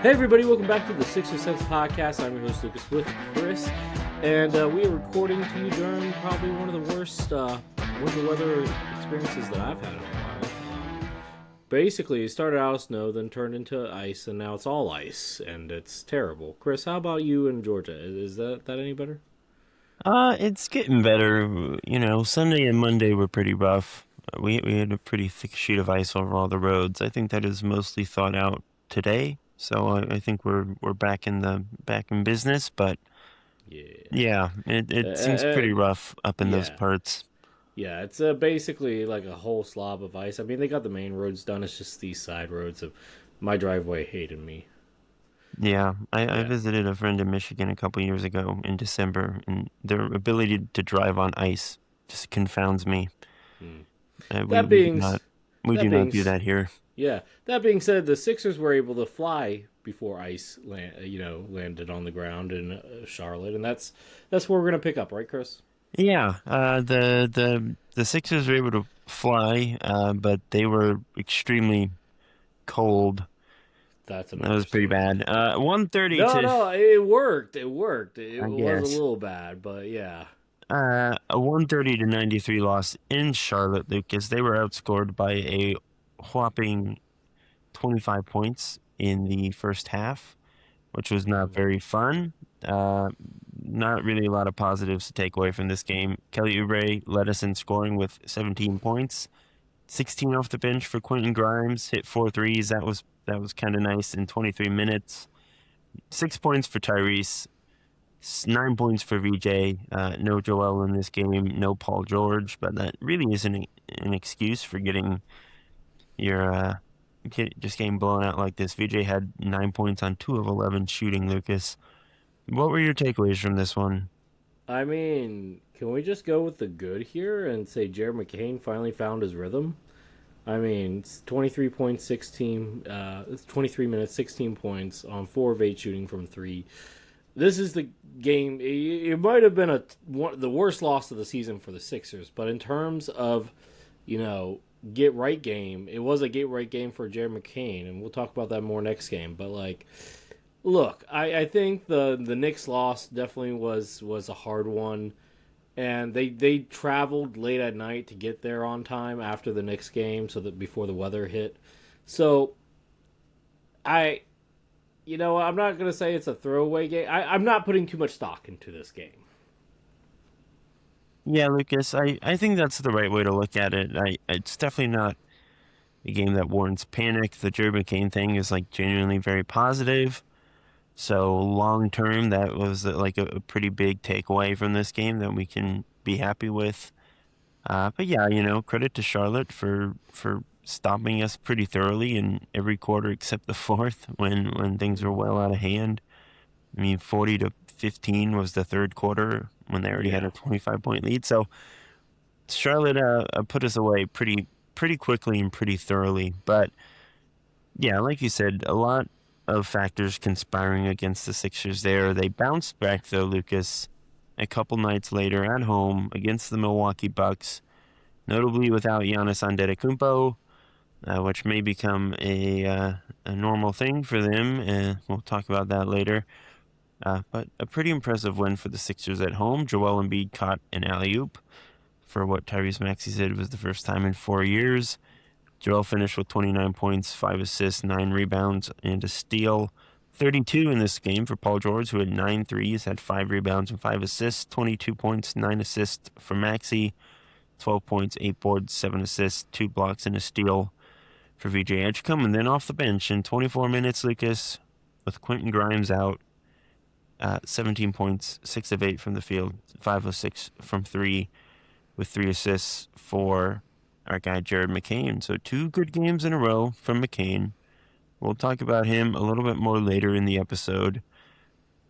Hey everybody, welcome back to the Sixers Sense podcast. I'm your host Lucas with Chris, and we are recording to you during probably one of the worst winter weather experiences that I've had in a while. Basically, it started out as snow, then turned into ice, and now it's all ice, and it's terrible. Chris, how about you in Georgia? Is that any better? It's getting better. Sunday and Monday were pretty rough. We had a pretty thick sheet of ice over all the roads. I think that is mostly thawed out today. So I think we're back in business, but Yeah. yeah, it seems pretty rough up in those Yeah. parts. Yeah, it's basically like a whole slob of ice. I mean, they got the main roads done. It's just these side roads of my driveway hated me. Yeah, I Yeah. visited a friend in Michigan a couple years ago in December, and their ability to drive on ice just confounds me. Hmm. Uh, we That we do being not we that do not being do that here. Yeah. That being said, the Sixers were able to fly before ice landed on the ground in Charlotte, and that's where we're gonna pick up, right, Chris? Yeah, the Sixers were able to fly, but they were extremely cold. That's an That was pretty understatement. bad. 130 No, to, no, it worked. It worked. It I was a guess, little bad, but yeah. a 130 to 93 loss in Charlotte, Lucas. They were outscored by a whopping 25 points in the first half, which was not Mm. very fun. Uh, Not really a lot of positives to take away from this game. Kelly Oubre led us in scoring with 17 points. 16 off the bench for Quentin Grimes, hit 4 threes. That was kind of nice in 23 minutes. 6 points for Tyrese, 9 points for VJ. No Joel in this game, no Paul George, but that really isn't an excuse for getting your just getting blown out like this. VJ had 9 points on 2 of 11 shooting. Lucas, what were your takeaways from this one? I mean, can we just go with the good here and say Jared McCain finally found his rhythm? I mean, it's 23 points, 16, it's 23 minutes, 16 points on 4 of 8 shooting from 3. This is the game. It might have been the worst loss of the season for the Sixers, but in terms of, you know, get right game, it was a get right game for Jared McCain, and we'll talk about that more next game. But like, look, I think the Knicks loss definitely was a hard one, and they traveled late at night to get there on time after the Knicks game, so that before the weather hit. So I, I'm not gonna say it's a throwaway game. I'm not putting too much stock into this game. Yeah, Lucas, I think that's the right way to look at it. It's definitely not a game that warrants panic. The Jared McCain thing is like genuinely very positive. So long term, that was like a pretty big takeaway from this game that we can be happy with. But yeah, credit to Charlotte for stopping us pretty thoroughly in every quarter except the fourth when things were well out of hand. I mean, 40-15 was the third quarter when they already had Yeah. a 25-point lead. So Charlotte put us away pretty quickly and pretty thoroughly. But yeah, like you said, a lot of factors conspiring against the Sixers there. They bounced back though, Lucas, a couple nights later at home against the Milwaukee Bucks, notably without Giannis Antetokounmpo, which may become a normal thing for them. We'll talk about that later. But a pretty impressive win for the Sixers at home. Joel Embiid caught an alley-oop for what Tyrese Maxey said was the first time in 4 years. Joel finished with 29 points, 5 assists, 9 rebounds, and a steal. 32 in this game for Paul George, who had 9 threes, had 5 rebounds and 5 assists. 22 points, 9 assists for Maxey. 12 points, 8 boards, 7 assists, 2 blocks, and a steal for VJ Edgecombe. And then off the bench in 24 minutes, Lucas, with Quentin Grimes out, 17 points, 6 of 8 from the field, 5 of 6 from 3, with 3 assists for our guy Jared McCain. So 2 good games in a row from McCain. We'll talk about him a little bit more later in the episode.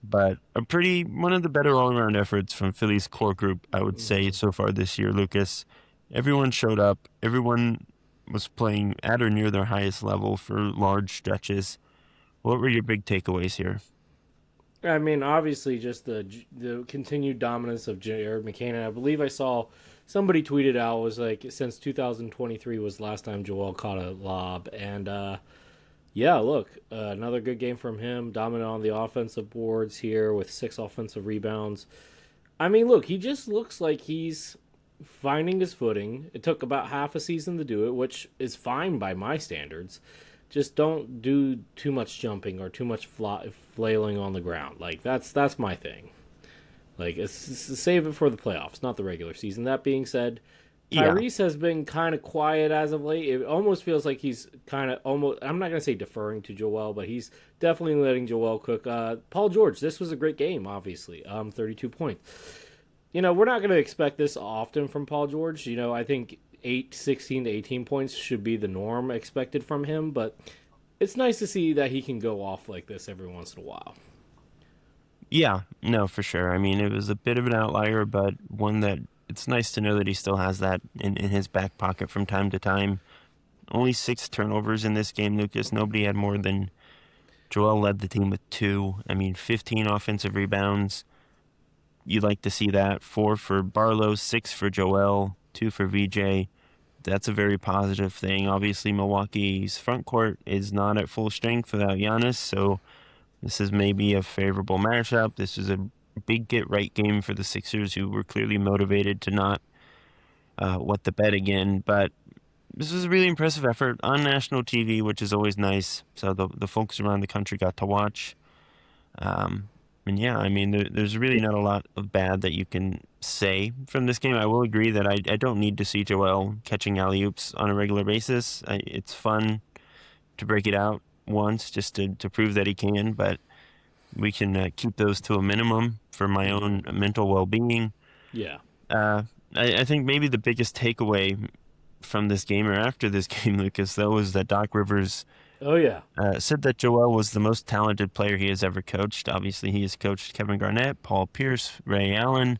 But one of the better all-around efforts from Philly's core group, I would say, Mm-hmm. so far this year, Lucas. Everyone showed up. Everyone was playing at or near their highest level for large stretches. What were your big takeaways here? I mean, obviously, just the continued dominance of Jared McCain. And I believe I saw somebody tweeted out was like since 2023 was the last time Joel caught a lob, and Yeah, look, another good game from him, dominant on the offensive boards here with 6 offensive rebounds. I mean, look, he just looks like he's finding his footing. It took about half a season to do it, which is fine by my standards. Just don't do too much jumping or too much flailing on the ground. Like that's my thing. Like save it for the playoffs, not the regular season. That being said, Yeah, Tyrese has been kind of quiet as of late. It almost feels like he's kind of almost. I'm not gonna say deferring to Joel, but he's definitely letting Joel cook. Paul George, this was a great game. Obviously, 32 points. We're not gonna expect this often from Paul George. I think 16 to 18 points should be the norm expected from him. But it's nice to see that he can go off like this every once in a while. yeah, no, for sure. I mean, it was a bit of an outlier, but one that it's nice to know that he still has that in his back pocket from time to time. Only 6 turnovers in this game, Lucas. Nobody had more than Joel led the team with 2. I mean, 15 offensive rebounds. You'd like to see that. 4 for Barlow, 6 for Joel, 2 for VJ. That's a very positive thing. Obviously, Milwaukee's front court is not at full strength without Giannis, so this is maybe a favorable matchup. This is a big get right game for the Sixers, who were clearly motivated to not wet the bed again. But this was a really impressive effort on national TV, which is always nice. So the folks around the country got to watch. Um, and yeah, I mean, there's really not a lot of bad that you can say from this game. I will agree that I don't need to see Joel catching alley-oops on a regular basis. It's fun to break it out once just to prove that he can, but we can keep those to a minimum for my own mental well-being. Yeah. Uh, I think maybe the biggest takeaway from this game or after this game, Lucas, though, was that Doc Rivers Oh yeah. said that Joel was the most talented player he has ever coached. Obviously, he has coached Kevin Garnett, Paul Pierce, Ray Allen,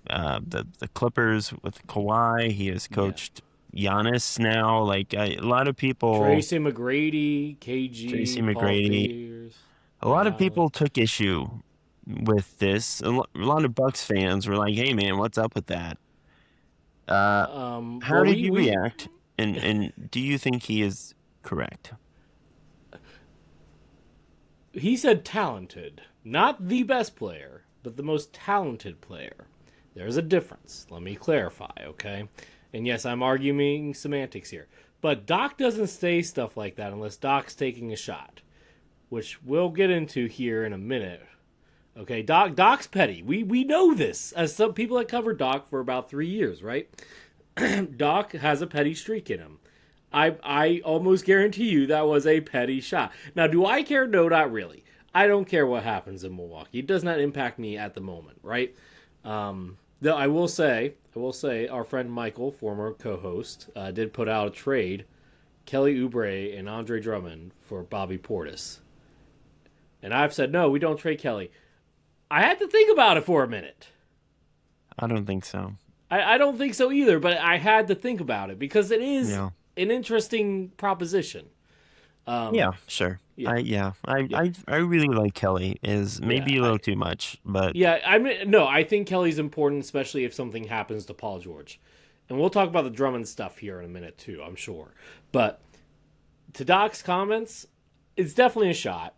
the Clippers with Kawhi. He has Yeah. coached Giannis now. Like a lot of people, Tracy McGrady, Tracy KG, Paul McGrady, Pierce, a Ray lot of Allen. people took issue with this. A lot of Bucks fans were like, "Hey, man, what's up with that?" Uh, how Well, did we you we react? And do you think he is correct? he said talented, not the best player, but the most talented player. There's a difference. Let me clarify, okay? And yes, I'm arguing semantics here, but Doc doesn't say stuff like that unless Doc's taking a shot, which we'll get into here in a minute. Okay, Doc's petty. We know this as some people that cover Doc for about 3 years, right? Doc has a petty streak in him. I almost guarantee you that was a petty shot. Now, do I care? No, not really. I don't care what happens in Milwaukee. It does not impact me at the moment, right? Though I will say, our friend Michael, former co-host, did put out a trade: Kelly Oubre and Andre Drummond for Bobby Portis, and I've said no, we don't trade Kelly. I had to think about it for a minute. I don't think so. I don't think so either, but I had to think about it because it is Yeah. an interesting proposition. Yeah, Um, sure. yeah, yeah, I really like Kelly. Is yeah. maybe a little too much, but I mean, no, I think Kelly's important, especially if something happens to Paul George, and we'll talk about the Drummond stuff here in a minute too. I'm sure, but to Doc's comments, it's definitely a shot.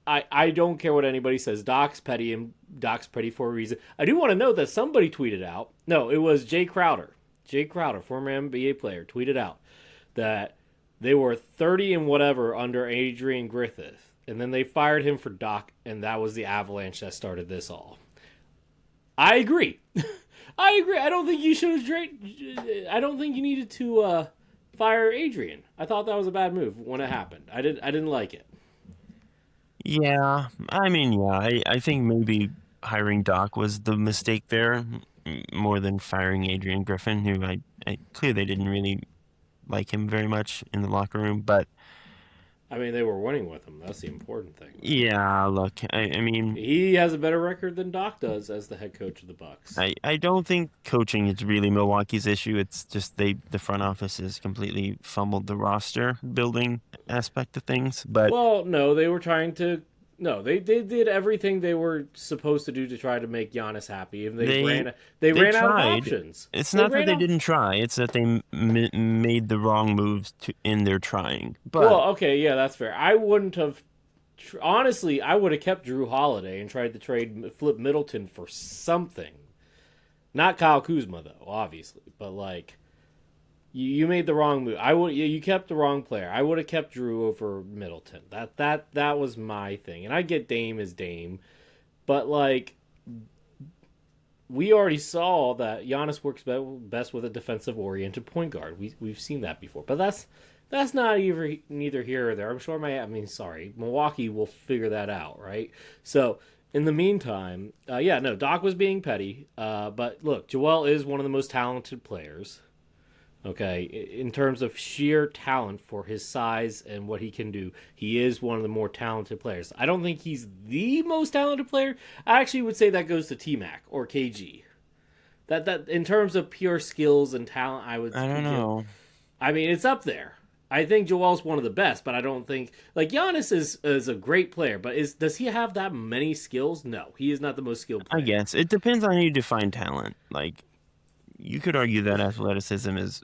I don't care what anybody says. Doc's petty and Doc's petty for a reason. I do want to note that somebody tweeted out. No, it was Jay Crowder. Jay Crowder, former NBA player, tweeted out that they were 30 and whatever under Adrian Griffith, and then they fired him for Doc, and that was the avalanche that started this all. I agree. I agree. I don't think you should have. I don't think you needed to fire Adrian. I thought that was a bad move when it happened. I didn't. I didn't like it. yeah. I mean, yeah. I think maybe hiring Doc was the mistake there, more than firing Adrian Griffin, who I clearly they didn't really like him very much in the locker room. But I mean, they were winning with him. That's the important thing, right? yeah, look, I mean, He has a better record than Doc does as the head coach of the Bucks. I don't think coaching is really Milwaukee's issue. It's just the front office has completely fumbled the roster building aspect of things. But Well, no, they were trying to No, they did everything they were supposed to do to try to make Giannis happy, and They they they ran out of tried. options. It's They not that ran they out. didn't try. It's that they made the wrong moves in their trying. But Well, okay, yeah, that's fair. I wouldn't have. Honestly, I would have kept Drew Holiday and tried to trade Flip Middleton for something. Not Kyle Kuzma though, obviously, but like you made the wrong move. I would you kept the wrong player. I would have kept Drew over Middleton. That was my thing. And I get Dame as Dame, but like we already saw that Giannis works best with a defensive oriented point guard. We've seen that before. But that's not either neither here or there. I'm sure sorry, Milwaukee will figure that out, right? So in the meantime, yeah, no, Doc was being petty. But look, Joel is one of the most talented players. Okay, in terms of sheer talent for his size and what he can do, he is one of the more talented players. I don't think he's the most talented player. I actually would say that goes to T Mac or KG. That in terms of pure skills and talent, I would I don't give. know. I mean, it's up there. I think Joel's one of the best, but I don't think like Giannis is a great player, but does he have that many skills? No, he is not the most skilled I player. guess it depends on how you define talent. Like you could argue that athleticism is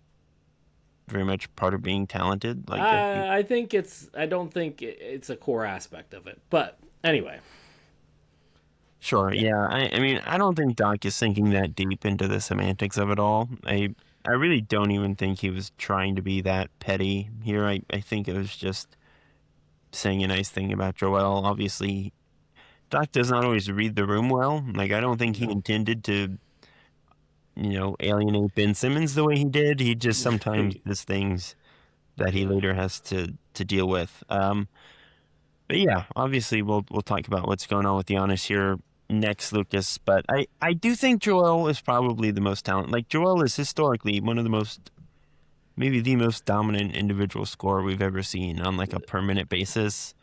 very much part of being talented. Like if you, I think it's. I don't think it's a core aspect of it. But anyway, sure, yeah, yeah. I mean, I don't think Doc is sinking that deep into the semantics of it all. I really don't even think he was trying to be that petty here. I think it was just saying a nice thing about Joel. Obviously, Doc does not always read the room well. Like I don't think he no, intended to, alienate Ben Simmons the way he did. He just sometimes right, does things that he yeah, later has to deal with. But yeah, obviously we'll talk about what's going on with Giannis here next, Lucas. But I do think Joel is probably the most talented. Like Joel is historically one of the most, maybe the most dominant individual scorer we've ever seen on like a per minute basis.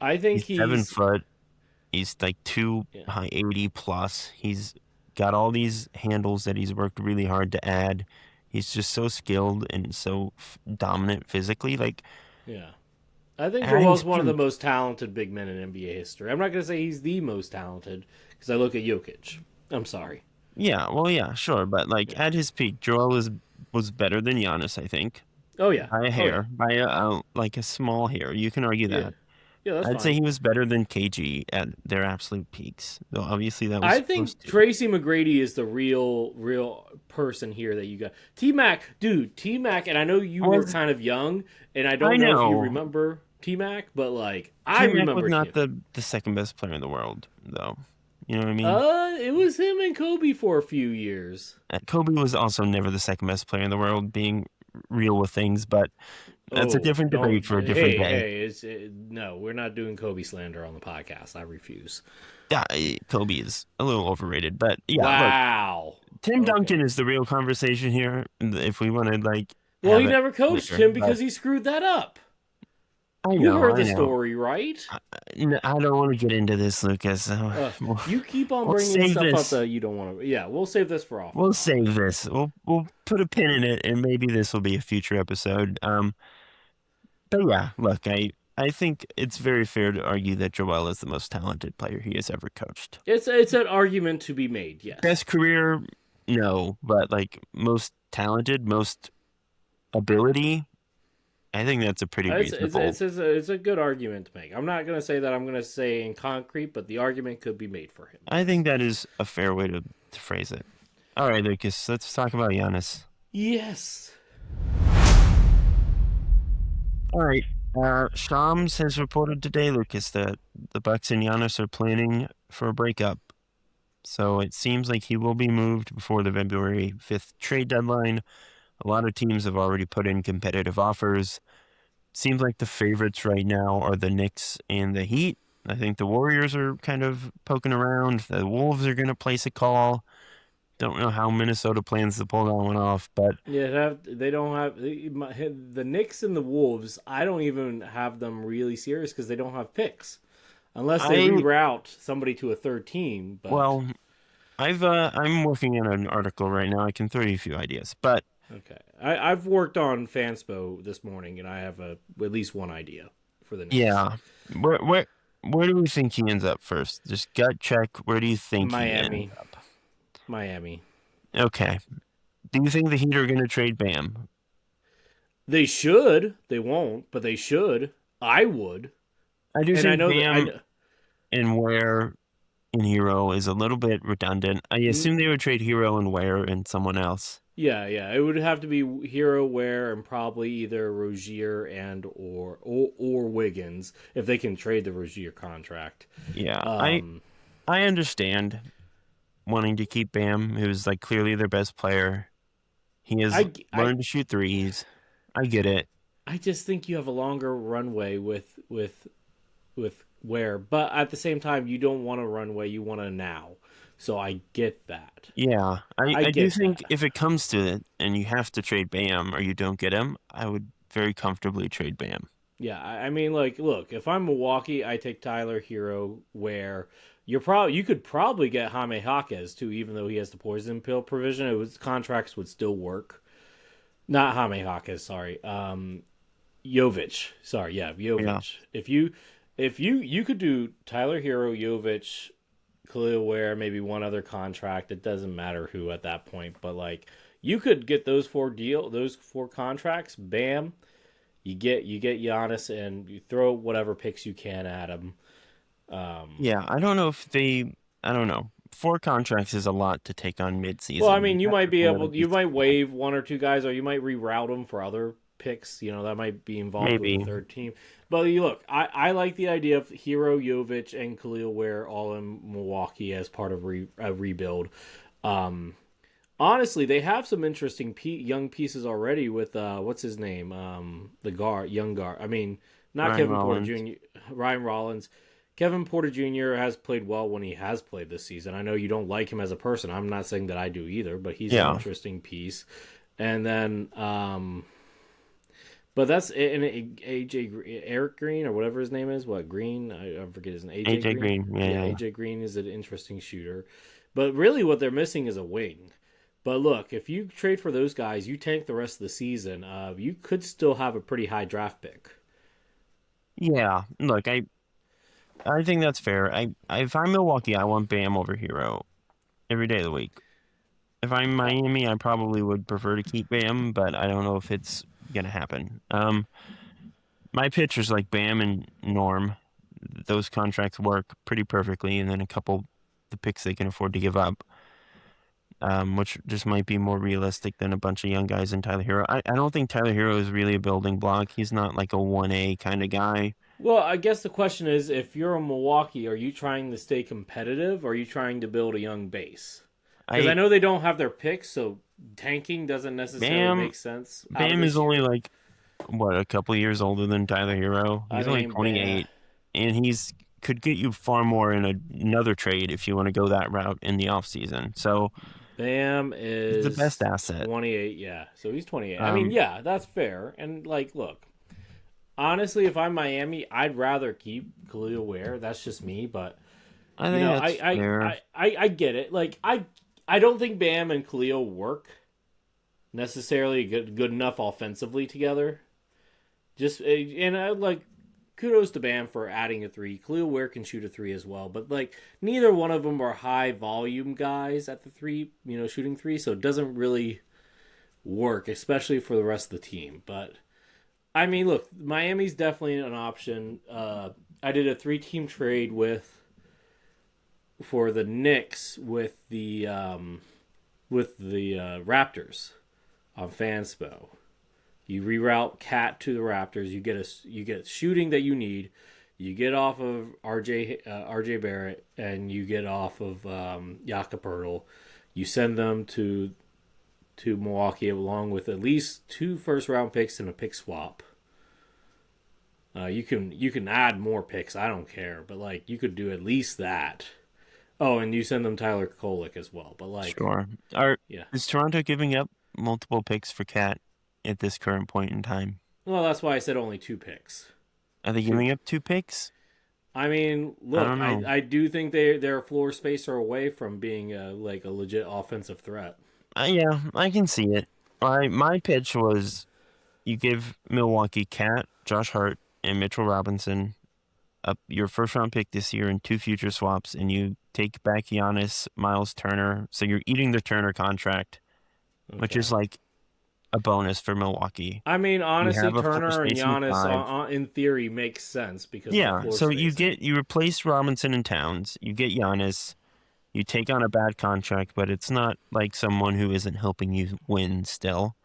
I think He's 7 he's. foot. He's like Yeah, 280 plus. He's got all these handles that he's worked really hard to add. He's just so skilled and so dominant physically. Like yeah. I think at his Joel's one of the peak, most talented big men in NBA history. I'm not gonna say he's the most talented because I look at Jokic. I'm sorry. yeah, well, yeah, sure, but like Yeah. at his peak, Joel was better than Giannis, I think, Oh yeah. by a Oh yeah. hair, by like a small hair. You can argue Yeah. that. Yeah. That's I'd say fine. he was better than KG at their absolute peaks, though obviously that was I supposed think to. Tracy McGrady is the real person here that you got. T Mac, dude, T Mac, and I know you were Was kind of young, and I I don't know if you know remember T Mac, but like I T Mac was remember not him. the second best player in the world, though. You know what I mean? It was him and Kobe for a few years. Kobe was also never the second best player in the world, being real with things, but that's a Oh, different debate don't. for a different day. No, we're not doing Kobe slander on the podcast. I refuse. Yeah, Kobe is a little overrated, but yeah, look, Wow. Tim Okay. Duncan is the real conversation here. If we want to like Well, have he it never coached later, him but because he screwed that up. I You know, heard I the know. story, right? I don't want to get into this, Lucas. We'll, You keep on we'll bringing save stuff up this. that you don't want to. Yeah, we'll save this for We'll offline. save this. We'll put a pin in it, and maybe this will be a future episode. But yeah, look, I think it's very fair to argue that Joel is the most talented player he has ever coached. It's an argument to be made. Yes. Best career, no, but like most talented, most ability, I think that's a pretty reasonable. It's a good argument to make. I'm not gonna say that I'm gonna say in concrete, but the argument could be made for him. I think Yes. that is a fair way to phrase it. All right, Lucas, let's talk about Giannis. Yes. All right, Shams has reported today, Lucas, that the Bucks and Giannis are planning for a breakup. So it seems like he will be moved before the February 5th trade deadline. A lot of teams have already put in competitive offers. Seems like the favorites right now are the Knicks and the Heat. I think the Warriors are kind of poking around. The Wolves are going to place a call. Don't know how Minnesota plans to pull that one off, but Yeah, they don't have the Knicks and the Wolves. I don't even have them really serious because they don't have picks, unless they I reroute somebody to a third team. But well, I'm working on an article right now. I can throw you a few ideas, but okay, I've worked on Fanspo this morning, and I have at least one idea for the Knicks. yeah, where Where do we think he ends up first? Just gut check. Where do you think he ends Miami. up? Miami. Okay. Do you think the Heat are going to trade Bam? They should. They won't, but they should. I would. I do And I think know that Bam and Ware in Hero is a little bit redundant. I assume they would trade Hero and Ware and someone else. yeah, yeah. It would have to be Hero Ware and probably either Rozier and or Wiggins if they can trade the Rozier contract. Yeah, Um, I understand wanting to keep Bam, who's like clearly their best player. He has I, I learned to shoot threes. I get it. I just think you have a longer runway with Ware, but at the same time, you don't want a runway. You want a now. So I get that. Yeah, I I do get think that. if it comes to it and you have to trade Bam or you don't get him, I would very comfortably trade Bam. Yeah, I mean, like, look, if I'm Milwaukee, I take Tyler Hero. Where you could probably get Jaime Jaquez too, even though he has the poison pill provision. It was contracts would still work. Not Jaime Jaquez, sorry. Jovic, sorry, yeah, Yeah, Jovic. If you could do Tyler Hero, Jovic, Khalil Ware, maybe one other contract. It doesn't matter who at that point, but like you could get those four contracts. Bam, you get Giannis and you throw whatever picks you can at him. Um, yeah. I don't know if they. I don't know. Four contracts is a lot to take on well, I mid-season. mean, You have to really be you might smart. waive one or two guys, or you might reroute them for other picks. That might be involved with a Maybe. third team. But you look, I like the idea of Hero, Jovic, and Khalil Ware all in Milwaukee as part of a rebuild. Um, Honestly, they have some interesting young pieces already with what's his name, the young guard. I mean, not Ryan Kevin Porter Rollins. Jr., Ryan Rollins. Kevin Porter Jr. has played well when he has played this season. I know you don't like him as a person. I'm not saying that I do either, but he's an Yeah. interesting piece. And then, but that's in Eric Green or whatever his name is. What Green? I forget his name. AJ AJ Green. Green. Yeah, Yeah, yeah. AJ Green is an interesting shooter. But really, what they're missing is a wing. But look, if you trade for those guys, you tank the rest of the season. You could still have a pretty high draft pick. Yeah. Look, I think that's fair. If I'm Milwaukee, I want Bam over Hero every day of the week. If I'm Uh, Miami, I probably would prefer to keep Bam, but I don't know if it's gonna happen. My pitchers like Bam and Norm, those contracts work pretty perfectly, and then a couple the picks they can afford to give up, which just might be more realistic than a bunch of young guys in Tyler Hero. I don't think Tyler Hero is really a building block. He's not like a 1A kind of guy. well, I guess the question is, if you're a Milwaukee, are you trying to stay competitive, or are you trying to build a young base? Because I I know they don't have their picks, so tanking doesn't necessarily Bam make sense out of Bam is this only year. like what, a couple years older than Tyler Hero. I He's only mean, Bam, 28, and he's could get you far more in another trade if you want to go that route in the offseason. So Bam he's the best is asset. 28. Yeah, so he's 28. I mean, Um, yeah, that's fair. And like, look, honestly, if I'm Miami, I'd rather keep Khalil Ware. That's just me, but I think that's fair. I get it. Like, I don't think Bam and Khalil work necessarily good enough offensively together. Just and I like kudos to Bam for adding a three. Khalil Ware can shoot a three as well, but like neither one of them are high volume guys at the three. Shooting three, so it doesn't really work, especially for the rest of the team. But I mean, look, Miami's definitely an option. I did a three-team trade for the Knicks with the Raptors on Fanspo. You reroute Cat to the Raptors. You get shooting that you need. You get off of RJ Barrett and you get off of Jakob Poeltl. You send them to Milwaukee along with at least two first round picks and a pick swap. You can add more picks. I don't care, but like you could do at least that. Oh, and you send them Tyler Kolek as well. But like, Sure. Are yeah. is Toronto giving up multiple picks for Cat at this current point in time? Well, that's why I said only two picks. Are they Two. giving up two picks? I mean, I look, don't I, know. I do think they're a floor spacer away from being like a legit offensive threat. Yeah, I can see it. My pitch was you give Milwaukee Cat, Josh Hart, and Mitchell Robinson your first round pick this year and 2 future swaps, and you take back Giannis, Miles Turner. So you're eating the Turner contract, which is Okay. like a bonus for Milwaukee. I mean, You honestly, have a floor Turner and spacing Giannis, 5. in theory, makes sense because of the Yeah, floor so spacing. you replace Robinson and Towns, you get Giannis, you take on a bad contract, but it's not like someone who isn't helping you win still.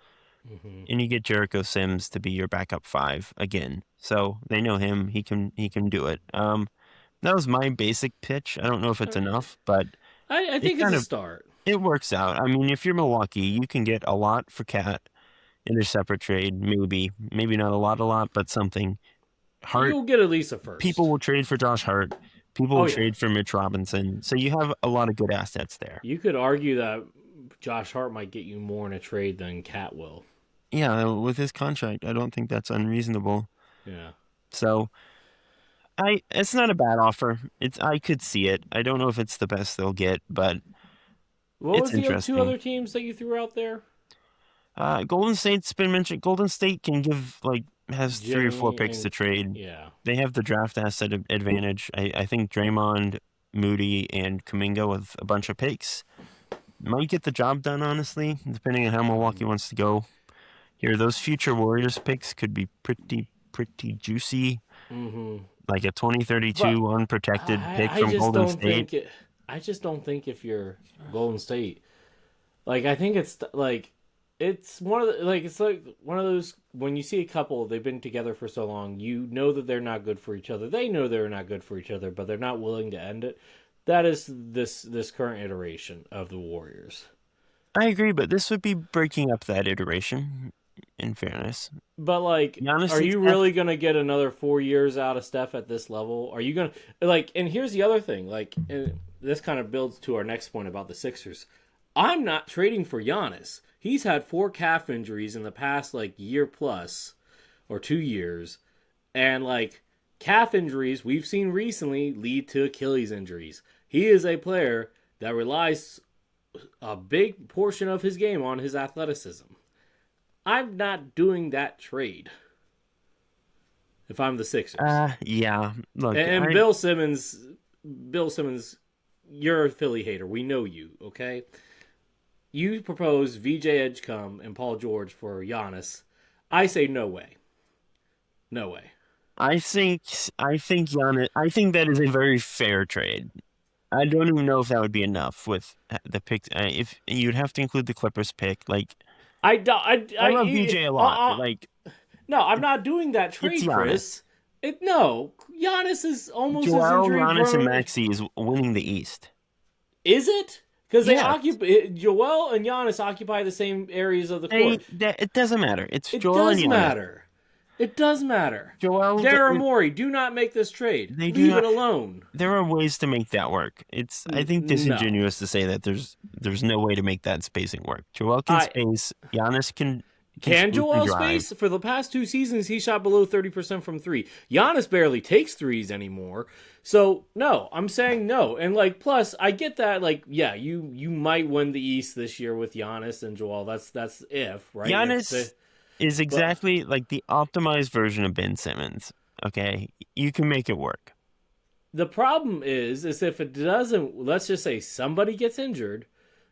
Hmm. And you get Jericho Sims to be your backup 5 again. So they know him, he can do it. That was my basic pitch. I don't know if I it's mean, enough, but I it think it's kind a of start. it works out. I mean, if you're Milwaukee, you can get a lot for Cat in their separate trade, maybe not a lot, but something. Hart You'll get at least a People first. will trade for Josh Hart. People will Oh yeah, trade for Mitch Robinson. So you have a lot of good assets there. you could argue that Josh Hart might get you more in a trade than Cat will. Yeah, with his contract, I don't think that's unreasonable. Yeah. So it's not a bad offer. I could see it. I don't know if it's the best they'll get, but What it's was the two interesting. other teams that you threw out there? Golden State's been mentioned. Golden State can has 3 or 4 Jimmy picks to and trade. yeah. They have the draft asset advantage. I think Draymond, Moody, and Kuminga with a bunch of picks might get the job done, honestly, depending on how Milwaukee wants to go. Here, those future Warriors picks could be pretty juicy, Mm-hmm. like a But 2032 unprotected pick I from just Golden don't State. think it. I just don't think if you're Golden State, like I think it's like it's one of the, like it's like one of those when you see a couple they've been together for so long, you know that they're not good for each other. They know they're not good for each other, but they're not willing to end it. That is this current iteration of the Warriors. I agree, but this would be breaking up that iteration, in fairness. But like, Giannis are and you Steph, really gonna get another 4 years out of Steph at this level? Are you gonna like? And here's the other thing. Like, and this kind of builds to our next point about the Sixers. I'm not trading for Giannis. He's had 4 calf injuries in the past like year plus or 2 years, and like calf injuries we've seen recently lead to Achilles injuries. He is a player that relies a big portion of his game on his athleticism. I'm not doing that trade if I'm the Sixers. yeah. Look, And Bill Simmons, you're a Philly hater. We know you, okay? You propose VJ Edgecombe and Paul George for Giannis. I say no way. No way. I think Giannis. I think that is a very fair trade. I don't even know if that would be enough with the pick. If you'd have to include the Clippers pick, like I love VJ a lot, but like no, I'm not doing that it's trade, Giannis. Chris. No, Giannis is almost as Joel, injury Giannis, and prone. Maxey is winning the East. Is it? Because they Yes, occupy Joel and Giannis occupy the same areas of the court. it doesn't matter. It's It Joel and does Giannis. matter. It does matter. Joel, Daryl Morey, do not make this trade. they do Leave it not. alone. There are ways to make that work. It's I think No. disingenuous to say that there's no way to make that spacing work. Joel can I space. Giannis can can space and Joel drive. space? For the past 2 seasons, he shot below 30% from three. Giannis barely takes threes anymore. So no, I'm saying no. And like plus I get that, like, yeah, you might win the East this year with Giannis and Joel. That's if, right? Giannis is But exactly like the optimized version of Ben Simmons. Okay, you can make it work. the problem is if it doesn't, let's just say somebody gets injured,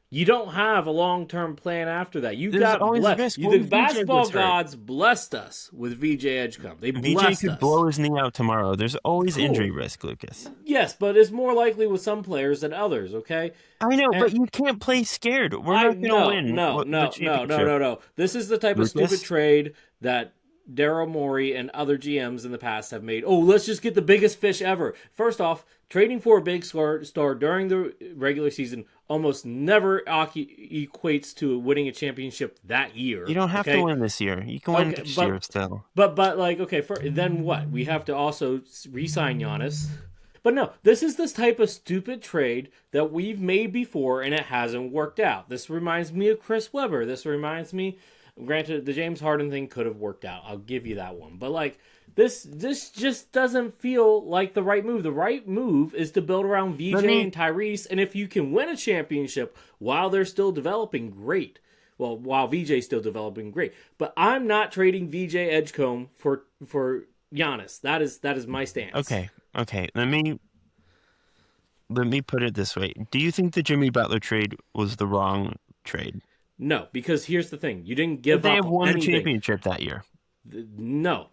you don't have a long-term plan after that. You There's got always a blessed. risk. What The if VJ basketball gets hurt? gods blessed us with VJ Edgecombe. They VJ blessed could us. blow his knee out tomorrow. There's always injury Cool. risk, Lucas. Yes, but it's more likely with some players than others. Okay. I know, And but you can't play scared. We're I not going to no win no the no no no championship, no no. This is the type of stupid Lucas. trade that Daryl Morey and other GMs in the past have made. Oh, let's just get the biggest fish ever. First off, trading for a big star during the regular season almost never equates to winning a championship that year. You don't have to Okay, win this year. You can win okay, next year still. but like okay, then what? We have to also re-sign Giannis. But no, this is this type of stupid trade that we've made before and it hasn't worked out. This reminds me of Chris Webber. This reminds me, granted, the James Harden thing could have worked out. I'll give you that one. But like this just doesn't feel like the right move. The right move is to build around VJ and Tyrese, and if you can win a championship while they're still developing, great. Well, while VJ's still developing, great. But I'm not trading VJ Edgecombe for Giannis. That is my stance. Okay. Okay, let me put it this way. Do you think the Jimmy Butler trade was the wrong trade? No, because here's the thing: you didn't Would give they have up won the anything. championship that year? No.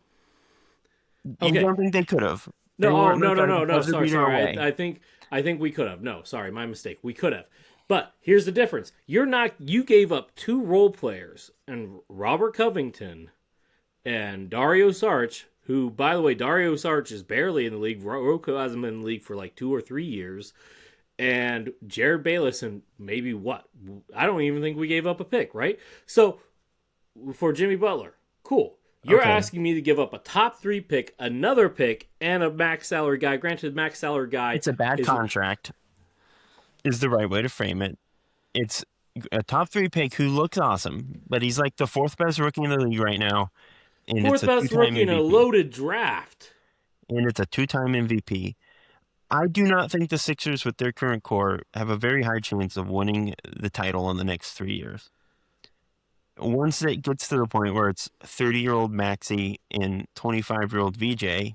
You Okay. don't think they could have? They No. Oh weren't no like no a no no. buzzer Sorry beater sorry. away. I think we could have. No, sorry, my mistake. We could have. But here's the difference. You're not. You gave up two role players and Robert Covington and Dario Saric, who, by the way, Dario Saric is barely in the league. Rocco hasn't been in the league for like 2 or 3 years. And Jared Bayless, and maybe what? I don't even think we gave up a pick, right? So, for Jimmy Butler, cool. You're Okay. asking me to give up a top 3 pick, another pick, and a max salary guy. Granted, max salary guy It's a bad is contract, is the right way to frame it. It's a top 3 pick who looks awesome, but he's like the 4th best rookie in the league right now, and it's fourth a best two-time rookie in a MVP. loaded draft. And it's a two-time MVP. I do not think the Sixers, with their current core, have a very high chance of winning the title in the next 3 years. Once it gets to the point where it's 30-year-old Maxey and 25-year-old VJ,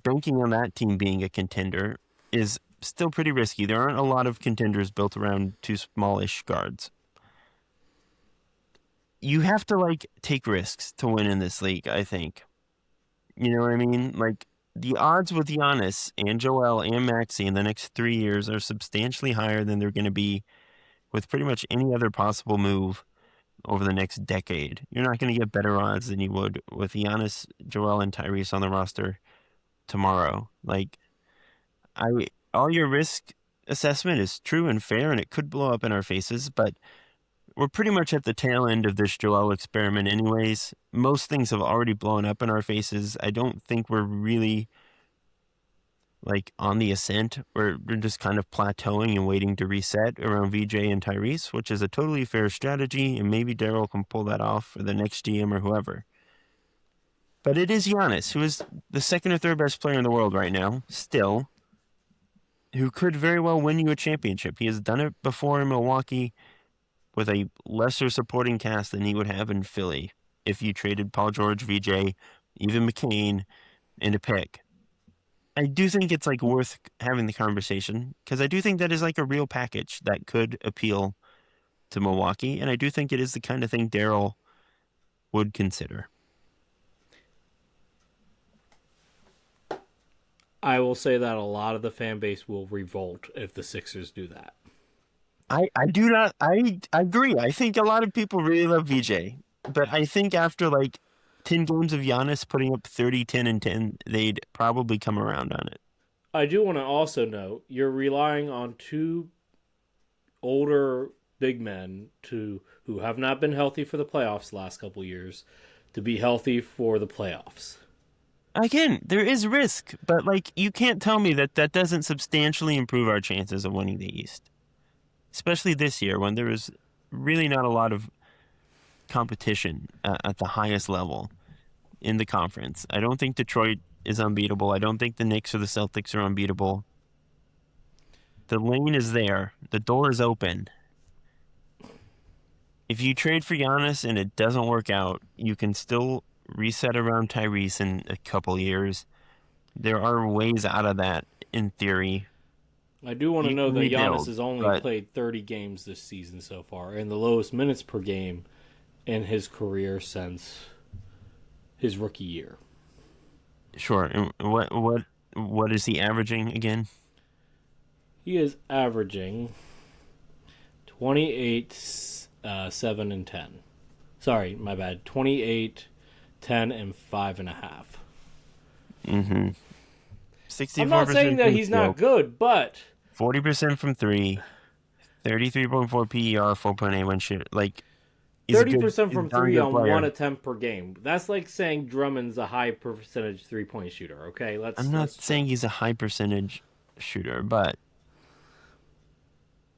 banking on that team being a contender is still pretty risky. There aren't a lot of contenders built around two smallish guards. You have to like take risks to win in this league, I think. You know what I mean? Like the odds with Giannis and Joel and Maxey in the next 3 years are substantially higher than they're going to be with pretty much any other possible move over the next decade. You're not going to get better odds than you would with Giannis, Joel, and Tyrese on the roster tomorrow. Like, all your risk assessment is true and fair, and it could blow up in our faces, but we're pretty much at the tail end of this Joel experiment anyways. Most things have already blown up in our faces. I don't think we're really like on the ascent. We're just kind of plateauing and waiting to reset around VJ and Tyrese, which is a totally fair strategy, and maybe Daryl can pull that off for the next GM or whoever. But it is Giannis, who is the second or third best player in the world right now, still, who could very well win you a championship. He has done it before in Milwaukee with a lesser supporting cast than he would have in Philly if you traded Paul George, VJ, even McCain, and a pick. I do think it's like worth having the conversation because I do think that is like a real package that could appeal to Milwaukee, and I do think it is the kind of thing Daryl would consider. I will say that a lot of the fan base will revolt if the Sixers do that. I do not I agree. I think a lot of people really love VJ, but I think after like 10 games of Giannis putting up 30, 10, and 10, they'd probably come around on it. I do want to also note you're relying on two older big men to who have not been healthy for the playoffs the last couple years to be healthy for the playoffs. Again, there is risk, but like you can't tell me that that doesn't substantially improve our chances of winning the East. Especially this year when there is really not a lot of competition at the highest level in the conference. I don't think Detroit is unbeatable. I don't think the Knicks or the Celtics are unbeatable. The lane is there. The door is open. If you trade for Giannis and it doesn't work out, you can still reset around Tyrese in a couple years. There are ways out of that in theory. I do want to You know can that Giannis rebuild, has only but played 30 games this season so far, and the lowest minutes per game in his career since his rookie year. sure. And what is he averaging again? He is averaging 28, 7, and 10. Sorry, my bad. 28, 10, and 5.5. Mm-hmm. I'm not 64% saying that from the he's not field, good, but 40% from three, 33.4 PER, 4.8 win share. Like he's a 30% he's a from darn three good on one player. attempt per game. That's like saying Drummond's a high percentage 3-point shooter. Okay, I'm not let's saying he's a high percentage shooter, but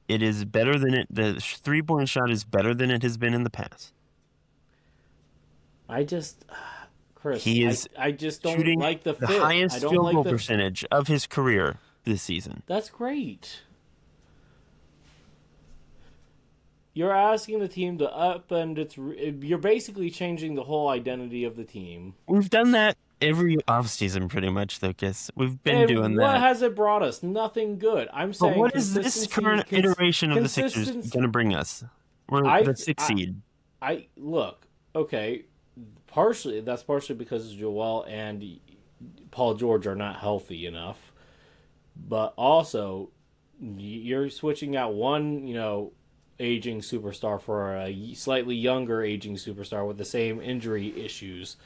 it is better than it. The 3-point shot is better than it has been in the past. I just, Chris, He is I just don't shooting like the the fit. I highest don't field like goal the. percentage of his career this season. That's great. You're asking the team to upend its. You're basically changing the whole identity of the team. We've done that every offseason pretty much, Lucas. We've been And doing what that. has it brought us? Nothing good. I'm But saying what is this consistency. current iteration of the Sixers Consistency. going to bring us? We're I the sixth I seed. I look. Okay, partially that's partially because Joel and Paul George are not healthy enough, but also you're switching out one, aging superstar for a slightly younger aging superstar with the same injury issues.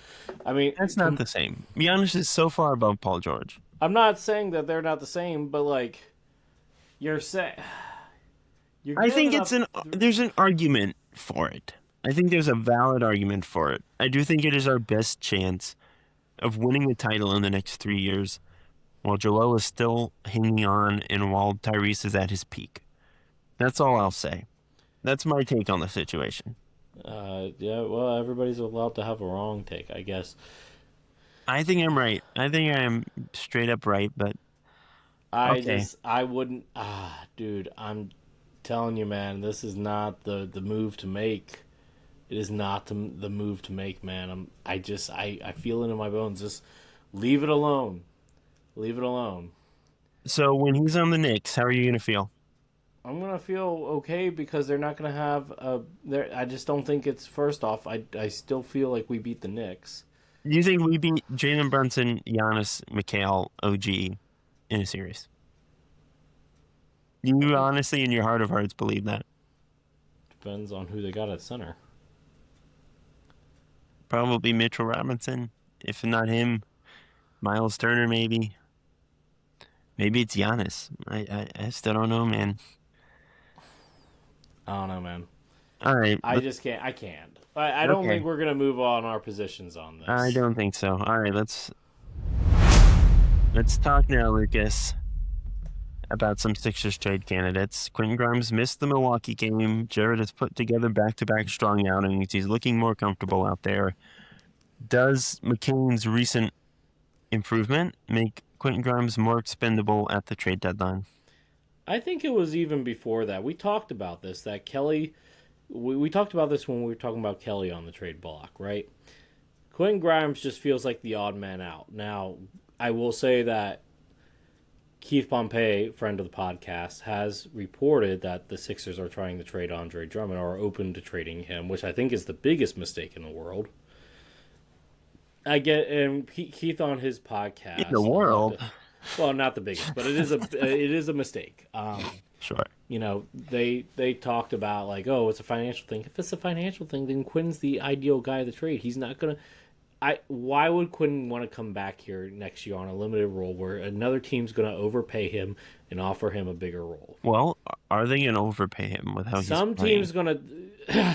I mean, That's not the same. Giannis is so far above Paul George. I'm not saying that they're not the same, but like you're saying, you're I think giving it's up. there's an argument for it. I think there's a valid argument for it. I do think it is our best chance of winning the title in the next 3 years while Joel is still hanging on and while Tyrese is at his peak. That's all I'll say. That's my take on the situation. Yeah, well, everybody's allowed to have a wrong take, I guess. I think I'm right. I think I am straight up right, but okay. I wouldn't. Dude, I'm telling you, man, this is not the move to make. It is not the move to make, man. I feel it in my bones. Just leave it alone. Leave it alone. So when he's on the Knicks, how are you going to feel? I'm gonna feel okay because they're not gonna have a. I just don't think it's first off. I still feel like we beat the Knicks. Do you think we beat Jalen Brunson, Giannis, Mikhail, OG in a series? Do you honestly, in your heart of hearts, believe that? Depends on who they got at center. Probably Mitchell Robinson. If not him, Miles Turner maybe. Maybe it's Giannis. I still don't know, man. I don't know, man. All right. I just can't. I can't. I don't Okay. think we're gonna move on our positions on this. I don't think so. All right, let's talk now, Lucas, about some Sixers trade candidates. Quentin Grimes missed the Milwaukee game. Jared has put together back-to-back strong outings. He's looking more comfortable out there. Does McCain's recent improvement make Quentin Grimes more expendable at the trade deadline? I think it was even before that. We talked about this. That Kelly. We talked about this when we were talking about Kelly on the trade block, right? Quentin Grimes just feels like the odd man out. Now, I will say that Keith Pompey, friend of the podcast, has reported that the Sixers are trying to trade Andre Drummond or are open to trading him, which I think is the biggest mistake in the world. I get, and Keith on his podcast. In the world? Well, not the biggest, but it is a mistake. Sure. They talked about like, oh, it's a financial thing. If it's a financial thing, then Quinn's the ideal guy of the trade. He's not gonna. Why would Quinn want to come back here next year on a limited role where another team's gonna overpay him and offer him a bigger role? Well, are they gonna overpay him with how he's playing? Some team's gonna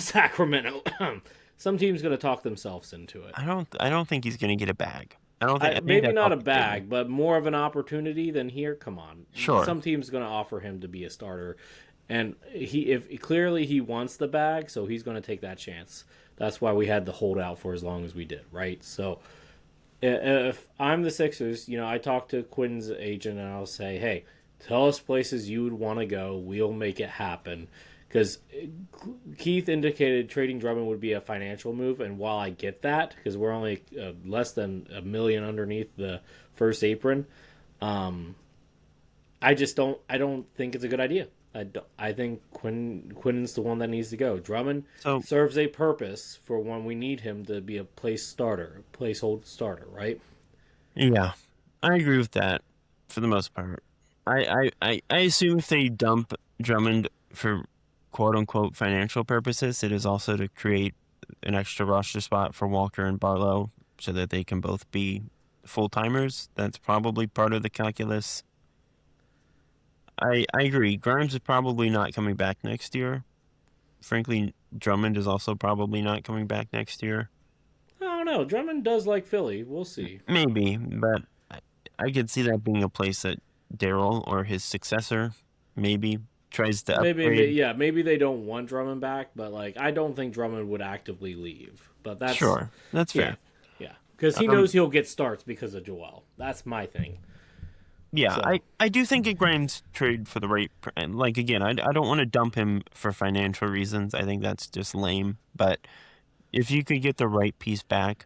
Sacramento. Some team's gonna talk themselves into it. I don't think he's gonna get a bag. I don't think maybe not a bag, but more of an opportunity than here. Come on, sure. Some team's going to offer him to be a starter, and if clearly he wants the bag, so he's going to take that chance. That's why we had the holdout for as long as we did, right? So, if I'm the Sixers, I talk to Quinn's agent and I'll say, hey, tell us places you would want to go. We'll make it happen. Because Keith indicated trading Drummond would be a financial move, and while I get that, because we're only less than $1 million underneath the first apron, I don't think it's a good idea. I think Quinn's the one that needs to go. Drummond serves a purpose for when we need him to be a placehold starter, right? Yeah, I agree with that for the most part. I assume if they dump Drummond for quote-unquote financial purposes, it is also to create an extra roster spot for Walker and Barlow so that they can both be full-timers. That's probably part of the calculus. I agree. Grimes is probably not coming back next year. Frankly, Drummond is also probably not coming back next year. I don't know. Drummond does like Philly. We'll see. Maybe, but I could see that being a place that Daryl or his successor maybe tries to upgrade. Maybe they don't want Drummond back, but I don't think Drummond would actively leave. But that's sure, that's fair. Yeah, because he knows he'll get starts because of Joel. That's my thing. Yeah, so. I do think a Grimes trade for the right. Again, I don't want to dump him for financial reasons. I think that's just lame. But if you could get the right piece back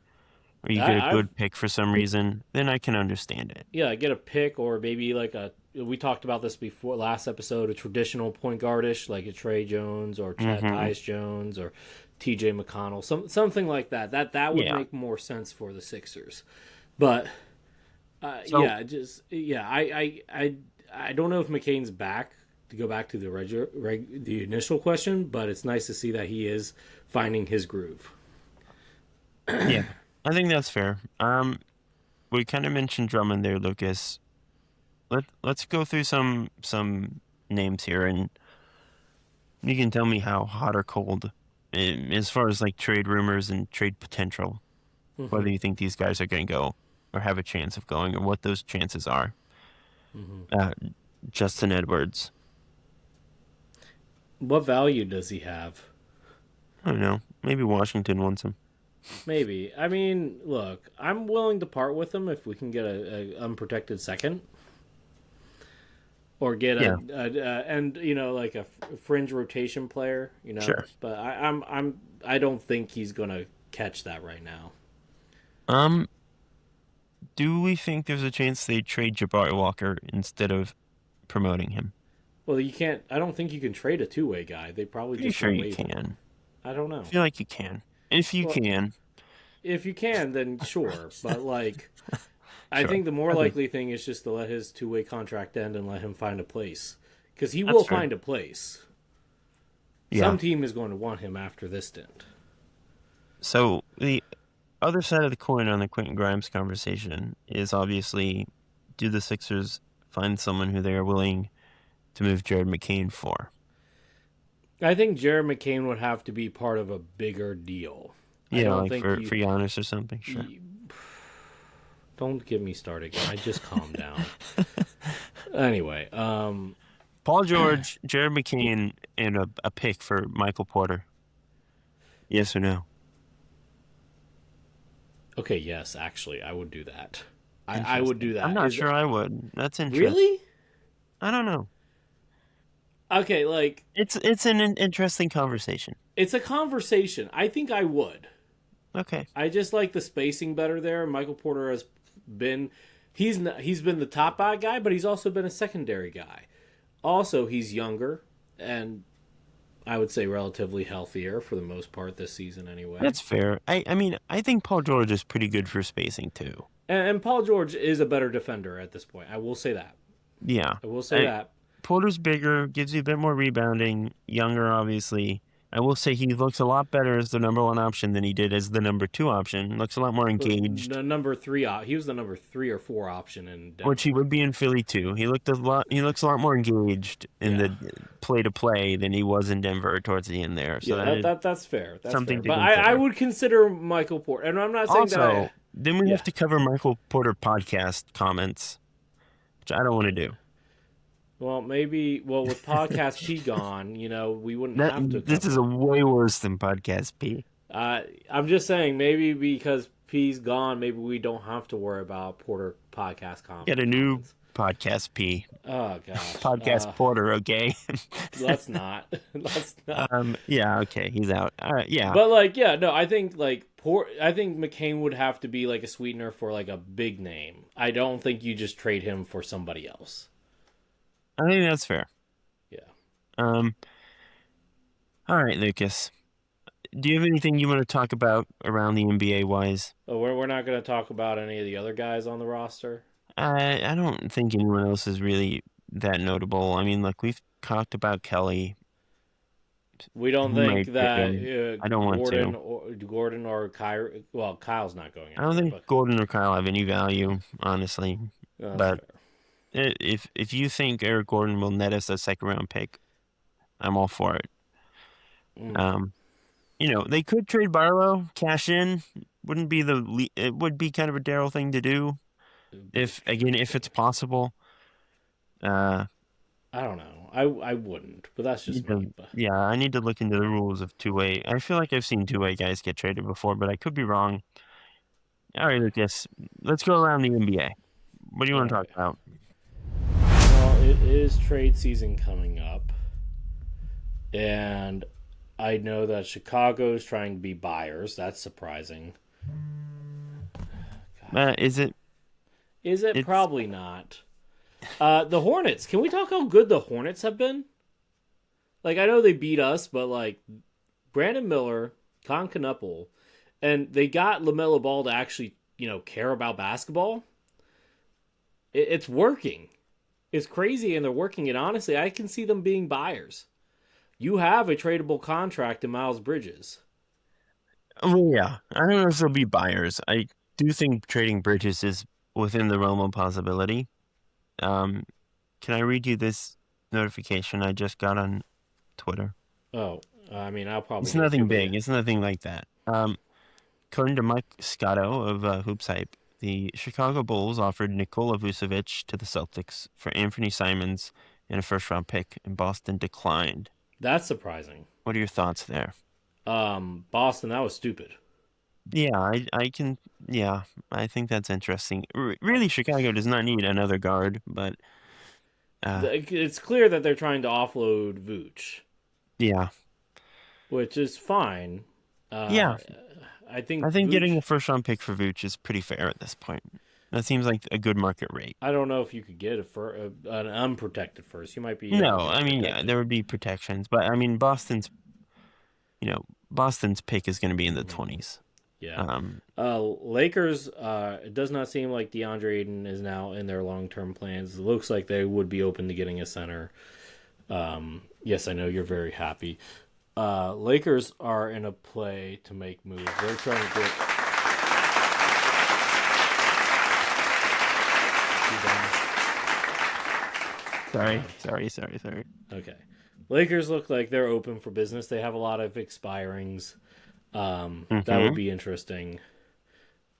or you get a good pick for some reason, then I can understand it. Yeah, get a pick, or maybe like we talked about this before last episode, a traditional point guardish like a Trey Jones or Tyus Jones or TJ McConnell, something like that. That would make more sense for the Sixers. But I don't know if McCain's back, to go back to the initial question, but it's nice to see that he is finding his groove. Yeah, I think that's fair. We kind of mentioned Drummond there, Lucas. Let's go through some names here, and you can tell me how hot or cold, as far as like trade rumors and trade potential, whether you think these guys are going to go or have a chance of going, or what those chances are. Justin Edwards. What value does he have? I don't know. Maybe Washington wants him. Maybe. I mean, look, I'm willing to part with him if we can get a unprotected second, or get and like a fringe rotation player. Sure. But I don't think he's gonna catch that right now. Do we think there's a chance they trade Jabari Walker instead of promoting him? Well, you can't. I don't think you can trade a two-way guy. They probably just sure you can. I don't know. I feel like you can. If you can, then sure. But like, I think the more likely thing is just to let his two-way contract end and let him find a place, because he will find a place. Yeah. Some team is going to want him after this stint. So the other side of the coin on the Quentin Grimes conversation is obviously, do the Sixers find someone who they are willing to move Jared McCain for? I think Jared McCain would have to be part of a bigger deal. Yeah, like for Giannis or something. Sure. Don't get me started. I just calm down. Anyway, Paul George, Jared McCain, and a pick for Michael Porter. Yes or no? Okay, yes, actually, I would do that. I would do that. I'm not sure I would. That's interesting. Really? I don't know. Okay, like... It's an interesting conversation. It's a conversation. I think I would. Okay. I just like the spacing better there. Michael Porter has been... He's been the top guy, but he's also been a secondary guy. Also, he's younger, and I would say relatively healthier for the most part this season anyway. That's fair. I mean, I think Paul George is pretty good for spacing, too. And Paul George is a better defender at this point. I will say that. Yeah. I will say that. Porter's bigger, gives you a bit more rebounding, younger, obviously. I will say he looks a lot better as the number one option than he did as the number two option. Looks a lot more engaged. The number three, he was the number 3 or 4 option in Denver. Which he would be in Philly too. He looks a lot more engaged in the play to play than he was in Denver towards the end there. So that's fair. That's something fair. But I would consider Michael Porter, and I'm not saying also, that. Then we have to cover Michael Porter podcast comments, which I don't want to do. Well, maybe. Well, with Podcast P gone, we wouldn't have to. This is a way worse than Podcast P. I'm just saying, maybe because P's gone, maybe we don't have to worry about Porter podcast comments. Get a new Podcast P. Oh gosh. Podcast Porter, okay? Let's not. Yeah. Okay. He's out. All right. Yeah. But I think I think McCain would have to be like a sweetener for like a big name. I don't think you just trade him for somebody else. I think that's fair. Yeah. All right, Lucas. Do you have anything you want to talk about around the NBA wise? Oh, we're not going to talk about any of the other guys on the roster? I don't think anyone else is really that notable. I mean, like, we've talked about Kelly. We don't think that I don't Gordon or Kyrie... Well, Kyle's not going anywhere. I don't think Gordon or Kyle have any value, honestly. But fair. If you think Eric Gordon will net us a second-round pick, I'm all for it. They could trade Barlow, cash in. It would be kind of a Daryl thing to do, if it's possible. I don't know. I wouldn't, but that's just me. Yeah, I need to look into the rules of two-way. I feel like I've seen two-way guys get traded before, but I could be wrong. All right, Lucas, let's go around the NBA. What do you want to talk about? Well, it is trade season coming up, and I know that Chicago is trying to be buyers. That's surprising. Is it? Is it? It's Probably not. The Hornets. Can we talk how good the Hornets have been? Like, I know they beat us, but like Brandon Miller, Con Knuppel, and they got LaMelo Ball to actually, care about basketball. It's working. It's crazy, and they're working. And honestly, I can see them being buyers. You have a tradable contract in Miles Bridges. Oh yeah, I don't know if there'll be buyers. I do think trading Bridges is within the realm of possibility. Um, can I read you this notification I just got on Twitter? Oh, I mean, I'll probably It's get it too, nothing but yeah. big. It's nothing like that. According to Mike Scotto of Hoops Hype, the Chicago Bulls offered Nikola Vucevic to the Celtics for Anthony Simons and a first-round pick, and Boston declined. That's surprising. What are your thoughts there? Boston, that was stupid. Yeah, yeah, I think that's interesting. Really, Chicago does not need another guard, but It's clear that they're trying to offload Vooch, yeah, which is fine. yeah. Uh, I I think think getting a Vooch. first-round pick for Vooch is pretty fair at this point. That seems like a good market rate. I don't know if you could get an unprotected first. You might be able to No, get a I mean, yeah, protected. there would be protections, but I mean, Boston's pick is going to be in the Mhm. 20s. Yeah. Um, Lakers. It does not seem like DeAndre Ayton is now in their long term plans. It looks like they would be open to getting a center. Yes, I know you're very happy. Lakers are in a play to make moves. They're trying to get. sorry, Uh, sorry. okay. Lakers look like they're open for business. They have a lot of expirings. That would Mm-hmm. be interesting.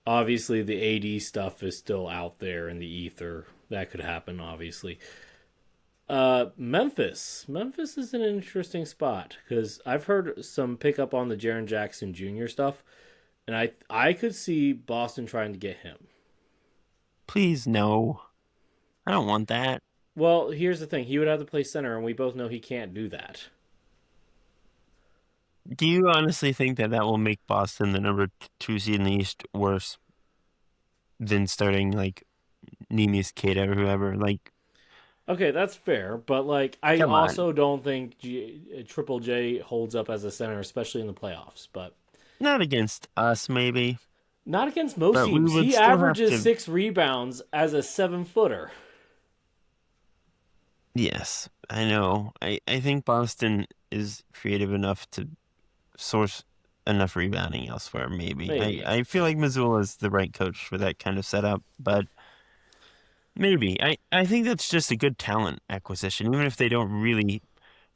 Obviously, the AD stuff is still out there in the ether. That could happen, obviously. Memphis. Memphis is an interesting spot because I've heard some pickup on the Jaren Jackson Jr. stuff, and I could see Boston trying to get him. Please, no. I don't want that. Well, here's the thing: he would have to play center, and we both know he can't do that. Do you honestly think that will make Boston the number two seed in the East worse than starting like Neemias Queta or whoever? Like, Okay, that's fair, but like I come on. also don't think Triple J holds up as a center, especially in the playoffs. But Not against us, maybe, not against most but we teams. would He still have averages to. 6 rebounds as a 7-footer. Yes, I know. I think Boston is creative enough to source enough rebounding elsewhere, maybe. Maybe, I, yeah. I feel like Missoula is the right coach for that kind of setup, but maybe. I think that's just a good talent acquisition. Even if they don't really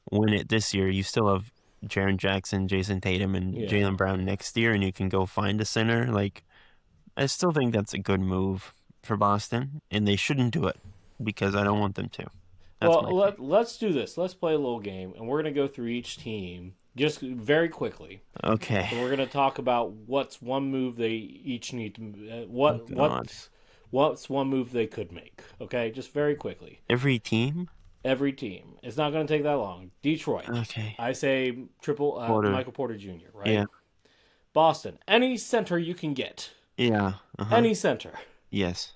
win it this year, you still have Jaren Jackson, Jason Tatum, and Yeah. Jaylen Brown next year, and you can go find a center. Like, I still think that's a good move for Boston, and they shouldn't do it because I don't want them to. That's my Well, take. let's do this. Let's play a little game, and we're gonna go through each team just very quickly, Okay. and we're gonna talk about what's one move they each need to. Oh God. What's one move they could make. Okay, just very quickly. Every team? Every team. It's not gonna take that long. Detroit. Okay. I say triple Porter. Michael Porter Jr. Right. Yeah. Boston. Any center you can get. Yeah. Uh-huh. Any center. Yes.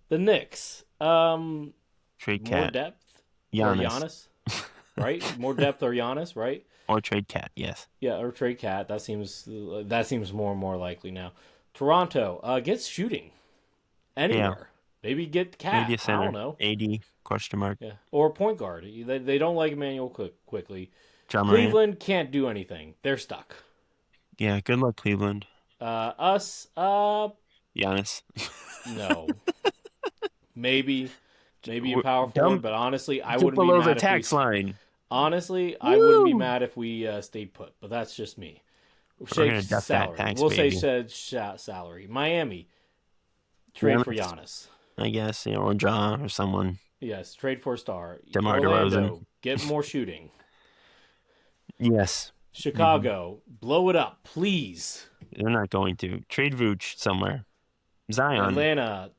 The Knicks. Trade More Cat. depth or Giannis. Giannis, right? More depth or Giannis, right? Or trade Cat, yes. Yeah, or trade Cat. That seems more and more likely now. Toronto gets shooting Yeah. anywhere. Maybe get Maybe Cat. a I don't center. know. AD, question mark. Yeah, or a point guard. They don't like Emmanuel quickly. John Morant. Cleveland can't do anything. They're stuck. Yeah, good luck, Cleveland. Us. Giannis. No. Maybe a power forward, Dump but honestly, I dip wouldn't be below the mad if we. tax line. Honestly, I wouldn't be Woo! mad if we stayed put, but that's just me. We're Say gonna duck that salary. tax, We'll say baby. said salary. Miami trade for Giannis, Giannis. I guess, or Ja or someone. Yes, trade for a star. DeMar Orlando DeRozan. get more shooting. Yes. hmm Chicago blow it up, please. They're not going to. Trade Vooch somewhere. Zion. Atlanta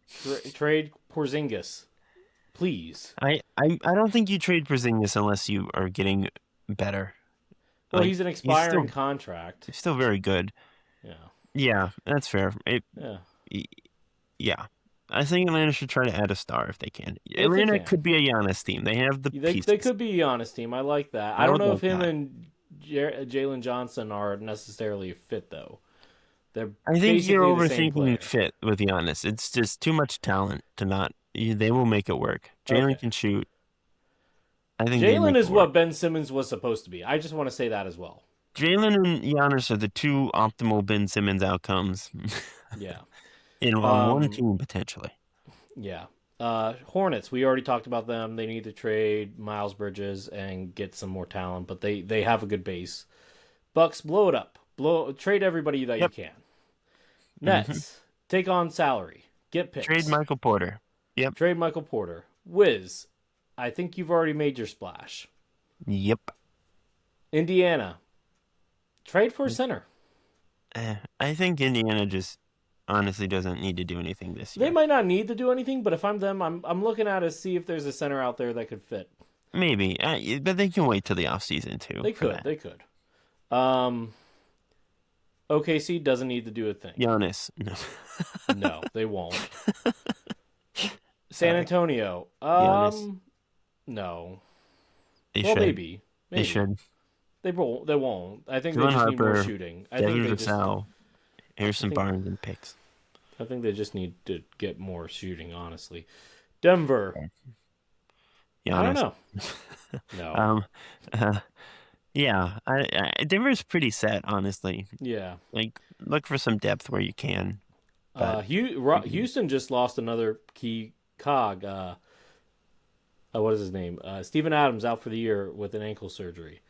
trade Porzingis, please. I don't think you trade Porzingis unless you are getting better. Well, Like, he's an he's expiring still contract. he's still very good. Yeah, Yeah, that's fair. yeah. Y- Yeah. I think Atlanta should try to add a star if they can. If they Atlanta can. could be a Giannis team. They have the They pieces. could be a honest team. I like that. I I don't would know if like him that. and Jalen Johnson are necessarily a fit though. They're I think you're basically the same overthinking player. fit with Giannis. It's just too much talent to not. They will make it work. Jalen Okay. can shoot. I think they Jalen make it is work. what Ben Simmons was supposed to be. I just want to say that as well. Jalen and Giannis are the two optimal Ben Simmons outcomes Yeah. on one Um. team potentially. Yeah. Hornets. We already talked about them. They need to trade Miles Bridges and get some more talent, but they have a good base. Bucks, blow it up. Trade everybody that you Yep. can. hmm Nets, take on salary. Get Trade picks. Michael Porter. Yep. Trade Michael Porter. Wiz, I think you've already made your splash. Yep. Indiana, trade for a center. I think Indiana just honestly doesn't need to do anything this They year. might not need to do anything, but if I'm them, I'm looking at to see if there's a center out there that could fit. Maybe, but they can wait till the offseason too They for could. that. They could. Um, OKC doesn't need to do a thing. Giannis. No. No, they won't. San Antonio. Giannis. No. They Well, should. maybe. They Maybe. should. They won't. They won't. I think they Dylan just need more Harper, shooting. Devin Vassell, I Harrison think. Barnes, and picks. I think they just need to get more shooting. Honestly, Denver. I don't Giannis. know. No. Um, uh, yeah, Denver's pretty set, honestly. Yeah. Like, look for some depth where you can. But Houston just lost another key cog. What is his name? Steven Adams out for the year with an ankle surgery.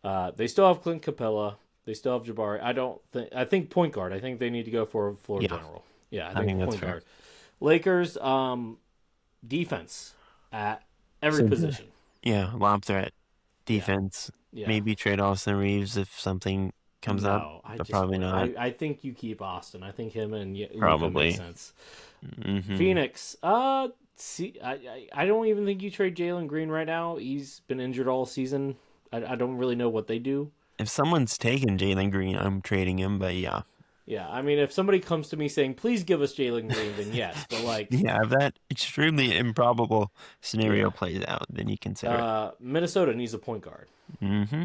They still have Clint Capella. They still have Jabari. I think point guard. I think they need to go for a floor Yeah. general. Yeah, I think that's point fair. guard. Lakers defense at every So, position. yeah, lob threat, defense. Yeah. Maybe trade Austin Reeves if something comes up. No, But probably not. I think you keep Austin. I think him and Luka Probably. makes sense. hmm Phoenix. See, I don't even think you trade Jalen Green right now. He's been injured all season. I don't really know what they do. If someone's taking Jalen Green, I'm trading him. But yeah, Yeah, I mean, if somebody comes to me saying, "Please give us Jalen Green," then yes. But like, yeah, if that extremely improbable scenario yeah, plays out, then you consider it. Minnesota needs a point guard. hmm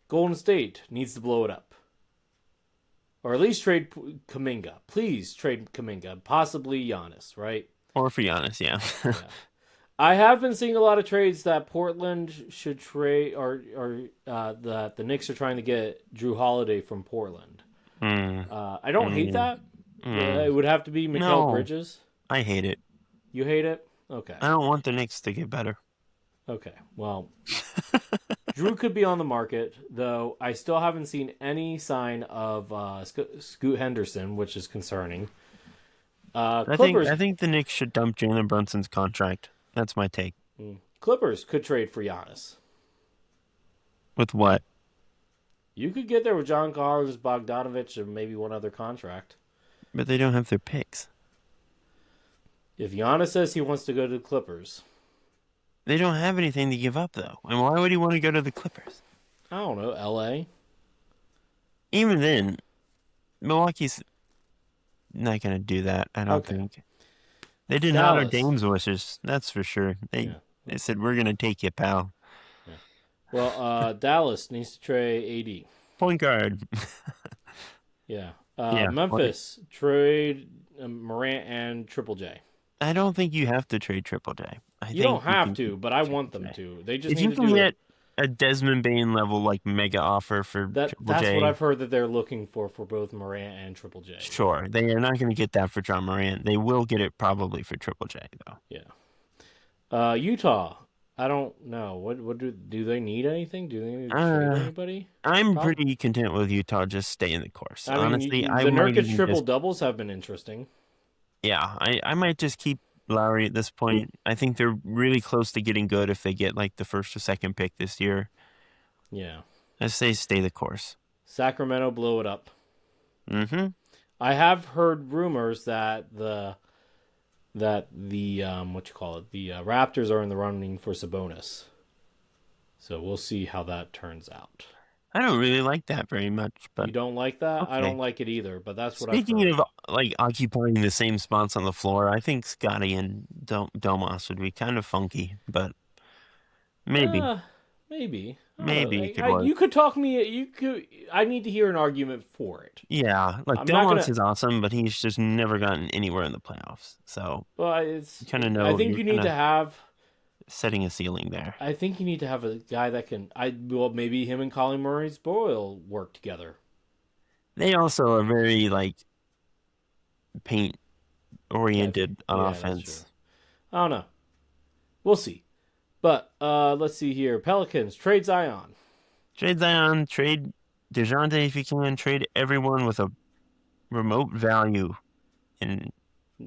Golden State needs to blow it up, or at least trade Kuminga. Please trade Kuminga, possibly Giannis. Right? Or for Giannis, yeah. Yeah. I have been seeing a lot of trades that Portland should trade, or that the Knicks are trying to get Drew Holiday from Portland. Mm, I don't hate mm, that. mm. It would have to be Mikal No, Bridges. I hate it. You hate it? Okay. I don't want the Knicks to get better. Okay. Well, Drew could be on the market, though I still haven't seen any sign of Scoot Henderson, which is concerning. Clippers. I think the Knicks should dump Jalen Brunson's contract. That's my take. Clippers could trade for Giannis. With what? You could get there with John Collins, Bogdanovich, and maybe one other contract. But they don't have their picks. If Giannis says he wants to go to the Clippers, They don't have anything to give up, though. And why would he want to go to the Clippers? I don't know, LA. Even then, Milwaukee's not going to do that, I don't Okay. think. They did not honor Dallas. Dame's wishes, that's for sure. Yeah. They said, we're going to take you, pal. Yeah. Well, Dallas needs to trade AD. Point guard. Yeah. Yeah. Memphis trade Morant and Triple J. I don't think you have to trade Triple J. You don't have to, but I want them to. They just If need you to can do get a Desmond Bain level like mega offer for Triple That's J, what I've heard that they're looking for both Morant and Triple J. sure. They are not going to get that for John Morant. They will get it probably for Triple J though. Yeah. Utah. I don't know. What do they need anything? Do they need to trade anybody? I'm pretty content with Utah just staying the course. I mean, Honestly, I the might Nurkic even triple just, doubles have been interesting. yeah, I might just keep Lowry at this point. I think they're really close to getting good if they get like the first or second pick this year. Yeah. I say stay the course. Sacramento blow it up. Mm-hmm. I have heard rumors that the what you call it, the Raptors are in the running for Sabonis. So we'll see how that turns out. I don't really like that very much, but You don't like that? I okay. don't like it either, but that's what I've Speaking heard. of like occupying the same spots on the floor, I think Scotty and Domas would be kind of funky, but maybe, Uh, maybe. I don't know. maybe it could work. You could talk me. You could. I need to hear an argument for it. Yeah, like I'm not Domas gonna. is awesome, but he's just never gotten anywhere in the playoffs. So Well, you kind of I know think you're you kind need to of have. setting a ceiling there. I think you need to have a guy that can. Well, maybe him and Colin Murray's Boyle work together. They also are very like paint Heavy. oriented on Yeah, that's true. offense. I don't know. We'll see. But let's see here. Pelicans trade Zion. Trade Zion, trade DeJounte if you can, trade everyone with a remote value and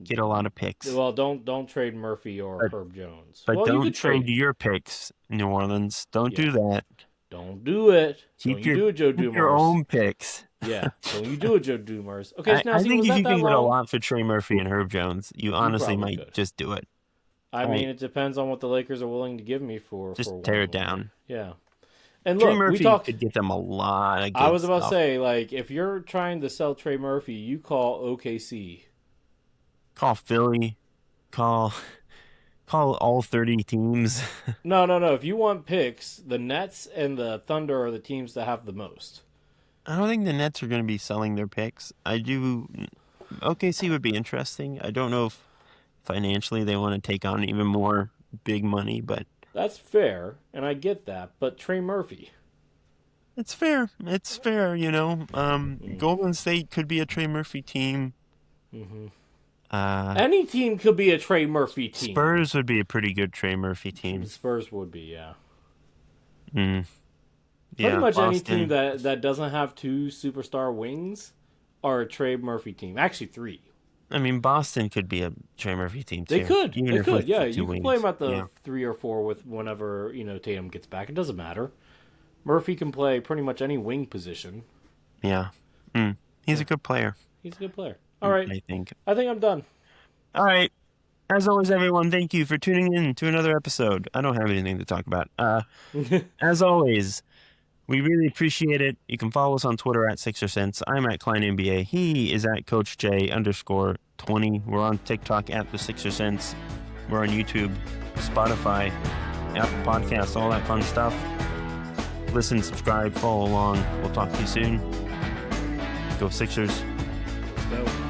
get a lot of picks. Well, don't trade Murphy or But Herb Jones. but Well, you don't could trade trade. your picks, New Orleans. Don't Yeah. do that. Don't do it. Don't Keep you do it, Joe your Dumars. own picks. Yeah. Don't you do it, Joe Dumars. Okay, so now I see, think was if you that can get a long? lot for Trey Murphy and Herb Jones, you You honestly probably might could. just do it. I All mean, right, it depends on what the Lakers are willing to give me for just one tear it player. down. Yeah. And Trey look, we Murphy talked. could get them a lot of I good was about to stuff. say, like, if you're trying to sell Trey Murphy, you call OKC. Call Philly. Call all 30 teams. No, no, no. If you want picks, the Nets and the Thunder are the teams that have the most. I don't think the Nets are going to be selling their picks. I do. OKC would be interesting. I don't know if financially they want to take on even more big money, but That's fair, and I get that. But Trey Murphy. it's fair. It's fair, you know. Mm. Golden State could be a Trey Murphy team. Mm-hmm. Uh, Any team could be a Trey Murphy team. Spurs would be a pretty good Trey Murphy team. Spurs would be, yeah. Mm. Pretty Yeah, much any Boston. team that doesn't have two superstar wings are a Trey Murphy team. Actually, three. I mean, Boston could be a Trey Murphy team too. They could. Even They if could. with Yeah, the two you can wings. play them at the Yeah. 3 or 4 with whenever Tatum gets back. It doesn't matter. Murphy can play pretty much any wing position. Yeah. Mm. He's Yeah. a good player. He's a good player. All right, I think. I think I'm done. All right. As always, everyone, thank you for tuning in to another episode. I don't have anything to talk about. As always, we really appreciate it. You can follow us on Twitter at Sixer I'm at Kline NBA. He is at Coach J_20. We're on TikTok at the Sixer We're on YouTube, Spotify, Apple Podcasts, all that fun stuff. Listen, subscribe, follow along. We'll talk to you soon. Go Sixers. Let's go.